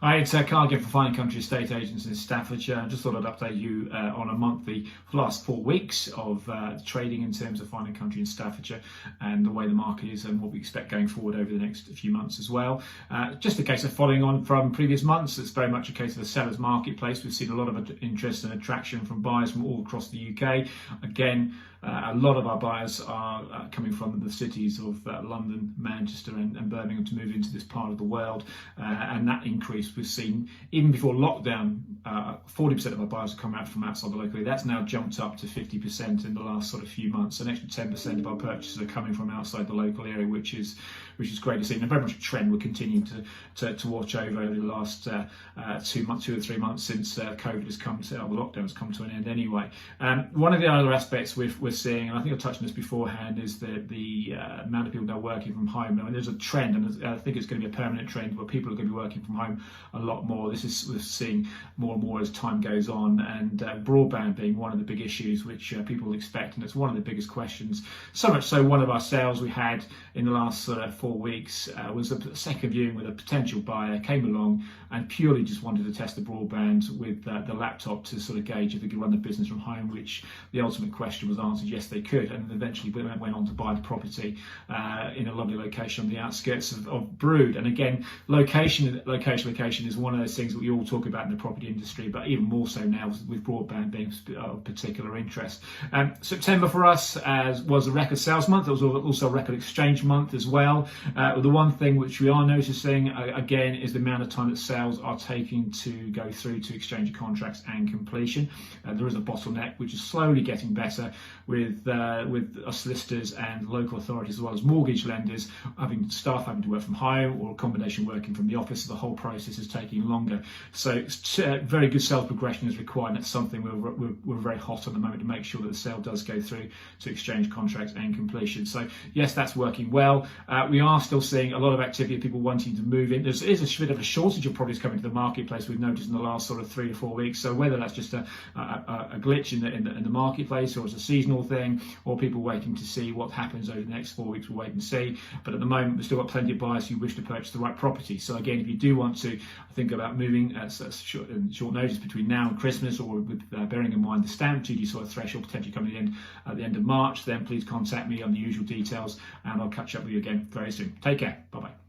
Hi, it's Karl again from Fine & Country Estate Agents in Staffordshire. I just thought I'd update you on a monthly for the last 4 weeks of trading in terms of Fine & Country in Staffordshire and the way the market is and what we expect going forward over the next few months as well. Just a case of following on from previous months. It's very much a case of a seller's marketplace. We've seen a lot of interest and attraction from buyers from all across the UK. Again, a lot of our buyers are coming from the cities of London, Manchester and Birmingham to move into this part of the world, and that increase we've seen even before lockdown. 40% of our buyers have come out from outside the local area. That's now jumped up to 50% in the last sort of few months. An extra 10% of our purchases are coming from outside the local area, which is great to see. And very much a trend we're continuing to watch over the last 2 or 3 months since COVID has come to, the lockdown has come to an end anyway. One of the other aspects we're seeing, and I think I touched on this beforehand, is the amount of people that are working from home. I mean, there's a trend, and I think it's going to be a permanent trend where people are going to be working from home a lot more. We're seeing more and more as time goes on, and broadband being one of the big issues which people will expect, and it's one of the biggest questions. So much so, one of our sales we had in the last 4 weeks was a second viewing with a potential buyer came along and purely just wanted to test the broadband with the laptop to sort of gauge if they could run the business from home, which the ultimate question was answered, yes they could, and eventually went on to buy the property in a lovely location on the outskirts of Brood. And again, location is one of those things that we all talk about in the property industry, but even more so now with broadband being of particular interest. September for us was a record sales month. It was also a record exchange month as well. The one thing which we are noticing again is the amount of time that sales are taking to go through to exchange of contracts and completion. There is a bottleneck which is slowly getting better with our solicitors and local authorities, as well as mortgage lenders, having to work from home or a combination working from the office. The whole process is taking longer. So very good sales progression is required, and that's something we're very hot on the moment to make sure that the sale does go through to exchange contracts and completion. So yes, that's working well. We are still seeing a lot of activity of people wanting to move in. There is a bit of a shortage of properties coming to the marketplace, we've noticed in the last sort of 3 to 4 weeks. So whether that's just a glitch in the marketplace, or it's a seasonal thing, or people waiting to see what happens over the next 4 weeks, we'll wait and see. But at the moment, we've still got plenty of buyers who wish to purchase the right property. So again, if you do want to think about moving at short notice between now and Christmas, or with bearing in mind the stamp duty sort of threshold potentially coming in at the end of March, then please contact me on the usual details, and I'll catch up with you again very soon. Take care. Bye bye.